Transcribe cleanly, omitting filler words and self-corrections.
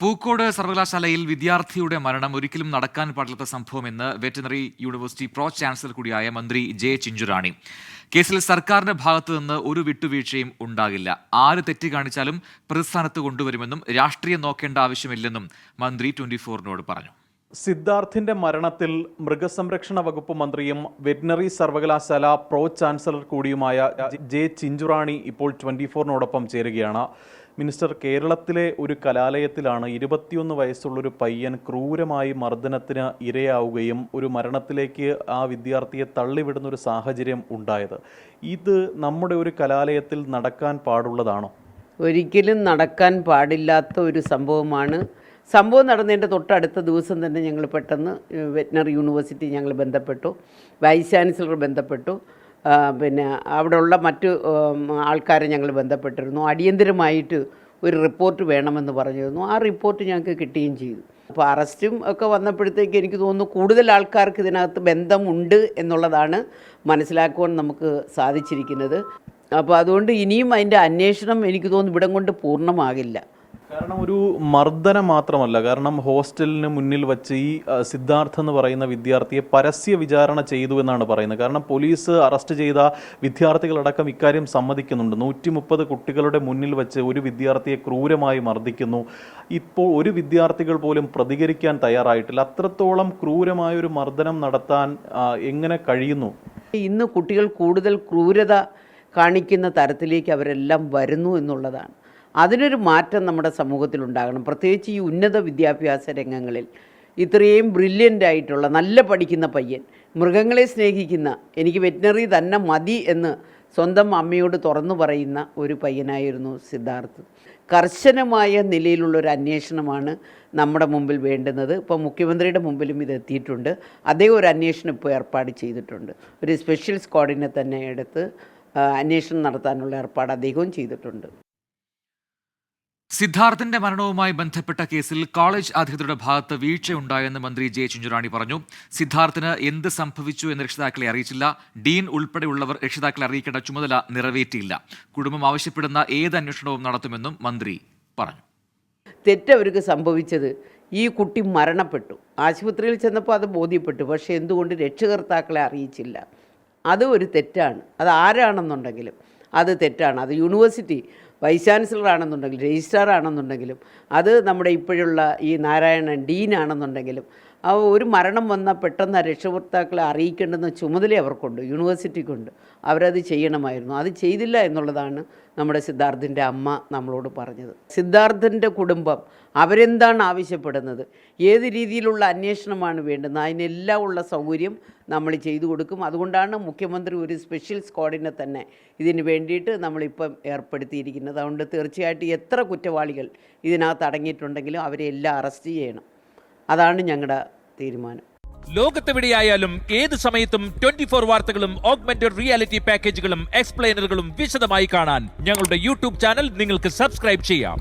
പൂക്കോട് സർവകലാശാലയിൽ വിദ്യാർത്ഥിയുടെ മരണം ഒരിക്കലും നടക്കാൻ പാടില്ലാത്ത സംഭവമെന്ന് വെറ്ററിനറി യൂണിവേഴ്സിറ്റി പ്രോ ചാൻസലർ കൂടിയായ മന്ത്രി ജെ ചിഞ്ചുറാണി. കേസിൽ സർക്കാരിന്റെ ഭാഗത്തു നിന്ന് ഒരു വിട്ടുവീഴ്ചയും ഉണ്ടാകില്ല. ആര് തെറ്റ് കാണിച്ചാലും പ്രതിസ്ഥാനത്ത് കൊണ്ടുവരുമെന്നും രാഷ്ട്രീയം നോക്കേണ്ട ആവശ്യമില്ലെന്നും മന്ത്രി 24-നോട് പറഞ്ഞു. സിദ്ധാർത്ഥിന്റെ മരണത്തിൽ മൃഗസംരക്ഷണ വകുപ്പ് മന്ത്രിയും വെറ്ററിനറി സർവകലാശാല പ്രോ ചാൻസലർ കൂടിയുമായ ജെ ചിഞ്ചുറാണി ഇപ്പോൾ 24-നോടൊപ്പം ചേരുകയാണ്. മിനിസ്റ്റർ, കേരളത്തിലെ ഒരു കലാലയത്തിലാണ് 21 വയസ്സുള്ളൊരു പയ്യൻ ക്രൂരമായി മർദ്ദനത്തിന് ഇരയാവുകയും ഒരു മരണത്തിലേക്ക് ആ വിദ്യാർത്ഥിയെ തള്ളിവിടുന്ന ഒരു സാഹചര്യം ഉണ്ടായത്. ഇത് നമ്മുടെ ഒരു കലാലയത്തിൽ നടക്കാൻ പാടുള്ളതാണോ? ഒരിക്കലും നടക്കാൻ പാടില്ലാത്ത ഒരു സംഭവമാണ്. സംഭവം നടന്നതിൻ്റെ തൊട്ടടുത്ത ദിവസം തന്നെ ഞങ്ങൾ പെട്ടെന്ന് വെറ്ററിനറി യൂണിവേഴ്സിറ്റി ഞങ്ങൾ ബന്ധപ്പെട്ടു, വൈസ് ചാൻസലർ ബന്ധപ്പെട്ടു, പിന്നെ അവിടെയുള്ള മറ്റു ആൾക്കാരെ ഞങ്ങൾ ബന്ധപ്പെട്ടിരുന്നു. അടിയന്തരമായിട്ട് ഒരു റിപ്പോർട്ട് വേണമെന്ന് പറഞ്ഞിരുന്നു. ആ റിപ്പോർട്ട് ഞങ്ങൾക്ക് കിട്ടുകയും ചെയ്തു. അപ്പോൾ അറസ്റ്റും ഒക്കെ വന്നപ്പോഴത്തേക്ക് എനിക്ക് തോന്നുന്നു കൂടുതൽ ആൾക്കാർക്ക് ഇതിനകത്ത് ബന്ധമുണ്ട് എന്നുള്ളതാണ് മനസ്സിലാക്കുവാൻ നമുക്ക് സാധിച്ചിരിക്കുന്നത്. അപ്പോൾ അതുകൊണ്ട് ഇനിയും അതിൻ്റെ അന്വേഷണം എനിക്ക് തോന്നുന്നു ഇവിടം കൊണ്ട് പൂർണ്ണമാകില്ല. കാരണം ഒരു മർദ്ദനം മാത്രമല്ല, കാരണം ഹോസ്റ്റലിന് മുന്നിൽ വച്ച് ഈ സിദ്ധാർത്ഥ് എന്ന് പറയുന്ന വിദ്യാർത്ഥിയെ പരസ്യ വിചാരണ ചെയ്തു എന്നാണ് പറയുന്നത്. കാരണം പോലീസ് അറസ്റ്റ് ചെയ്ത വിദ്യാർത്ഥികളടക്കം ഇക്കാര്യം സമ്മതിക്കുന്നുണ്ട്. 130 കുട്ടികളുടെ മുന്നിൽ വെച്ച് ഒരു വിദ്യാർത്ഥിയെ ക്രൂരമായി മർദ്ദിക്കുന്നു. ഇപ്പോൾ ഒരു വിദ്യാർത്ഥികൾ പോലും പ്രതികരിക്കാൻ തയ്യാറായിട്ടില്ല. അത്രത്തോളം ക്രൂരമായൊരു മർദ്ദനം നടത്താൻ എങ്ങനെ കഴിയുന്നു? ഇന്ന് കുട്ടികൾ കൂടുതൽ ക്രൂരത കാണിക്കുന്ന തരത്തിലേക്ക് അവരെല്ലാം വരുന്നു എന്നുള്ളതാണ്. അതിനൊരു മാറ്റം നമ്മുടെ സമൂഹത്തിലുണ്ടാകണം. പ്രത്യേകിച്ച് ഈ ഉന്നത വിദ്യാഭ്യാസ രംഗങ്ങളിൽ ഇത്രയും ബ്രില്യൻ്റ് ആയിട്ടുള്ള നല്ല പഠിക്കുന്ന പയ്യൻ, മൃഗങ്ങളെ സ്നേഹിക്കുന്ന, എനിക്ക് വെറ്ററിനറി തന്നെ മതി എന്ന് സ്വന്തം അമ്മയോട് തുറന്നു പറയുന്ന ഒരു പയ്യനായിരുന്നു സിദ്ധാർത്ഥ്. കർശനമായ നിലയിലുള്ളൊരു അന്വേഷണമാണ് നമ്മുടെ മുമ്പിൽ വേണ്ടുന്നത്. ഇപ്പോൾ മുഖ്യമന്ത്രിയുടെ മുമ്പിലും ഇത് എത്തിയിട്ടുണ്ട്. അദ്ദേഹം ഒരു അന്വേഷണം ഇപ്പോൾ ഏർപ്പാട് ചെയ്തിട്ടുണ്ട്. ഒരു സ്പെഷ്യൽ സ്ക്വാഡിനെ തന്നെ എടുത്ത് അന്വേഷണം നടത്താനുള്ള ഏർപ്പാട് അദ്ദേഹവും ചെയ്തിട്ടുണ്ട്. സിദ്ധാർത്ഥിന്റെ മരണവുമായി ബന്ധപ്പെട്ട കേസിൽ കോളേജ് അധികൃതരുടെ ഭാഗത്ത് വീഴ്ചയുണ്ടായെന്ന് മന്ത്രി ജെ ചിഞ്ചുറാണി പറഞ്ഞു. സിദ്ധാർത്ഥിന് എന്ത് സംഭവിച്ചു എന്ന് രക്ഷിതാക്കളെ അറിയിച്ചില്ല. ഡീൻ ഉൾപ്പെടെയുള്ളവർ രക്ഷിതാക്കളെ അറിയിക്കേണ്ട ചുമതല നിറവേറ്റിയില്ല. കുടുംബം ആവശ്യപ്പെടുന്ന ഏത് അന്വേഷണവും നടത്തുമെന്നും മന്ത്രി പറഞ്ഞു. തെറ്റവർക്ക് സംഭവിച്ചത്, ഈ കുട്ടി മരണപ്പെട്ടു, ആശുപത്രിയിൽ ചെന്നപ്പോൾ അത് ബോധ്യപ്പെട്ടു. പക്ഷേ എന്തുകൊണ്ട് രക്ഷകർത്താക്കളെ അറിയിച്ചില്ല? അത് ഒരു തെറ്റാണ്. അത് ആരാണെന്നുണ്ടെങ്കിലും അത് തെറ്റാണ്. അത് യൂണിവേഴ്സിറ്റി വൈസ് ചാൻസലർ ആണെന്നുണ്ടെങ്കിലും രജിസ്ട്രാർ ആണെന്നുണ്ടെങ്കിലും അത് നമ്മുടെ ഇപ്പോഴുള്ള ഈ നാരായണൻ ഡീൻ ആണെന്നുണ്ടെങ്കിലും ഒരു മരണം വന്നാൽ പെട്ടെന്ന് രക്ഷകർത്താക്കളെ അറിയിക്കേണ്ടുന്ന ചുമതല അവർക്കുണ്ട്, യൂണിവേഴ്സിറ്റിക്കുണ്ട്. അവരത് ചെയ്യണമായിരുന്നു. അത് ചെയ്തില്ല എന്നുള്ളതാണ് നമ്മുടെ സിദ്ധാർത്ഥിൻ്റെ അമ്മ നമ്മളോട് പറഞ്ഞത്. സിദ്ധാർത്ഥിൻ്റെ കുടുംബം അവരെന്താണ് ആവശ്യപ്പെടുന്നത്, ഏത് രീതിയിലുള്ള അന്വേഷണമാണ് വേണ്ടുന്നത്, അതിനെല്ലാം ഉള്ള സൗകര്യം നമ്മൾ ചെയ്തു കൊടുക്കും. അതുകൊണ്ടാണ് മുഖ്യമന്ത്രി ഒരു സ്പെഷ്യൽ സ്ക്വാഡിനെ തന്നെ ഇതിന് വേണ്ടിയിട്ട് നമ്മളിപ്പം ഏർപ്പെടുത്തിയിരിക്കുന്നത്. അതുകൊണ്ട് തീർച്ചയായിട്ടും എത്ര കുറ്റവാളികൾ ഇതിനകത്ത് അടങ്ങിയിട്ടുണ്ടെങ്കിലും അവരെ എല്ലാം അറസ്റ്റ് ചെയ്യണം. അതാണ് ഞങ്ങളുടെ തീരുമാനം. ലോകത്തെവിടെയായാലും ഏത് സമയത്തും 24 വാർത്തകളും ഓഗ്മെന്റഡ് റിയാലിറ്റി പാക്കേജുകളും എക്സ്പ്ലെയിനറുകളും വിശദമായി കാണാൻ ഞങ്ങളുടെ യൂട്യൂബ് ചാനൽ നിങ്ങൾക്ക് സബ്സ്ക്രൈബ് ചെയ്യാം.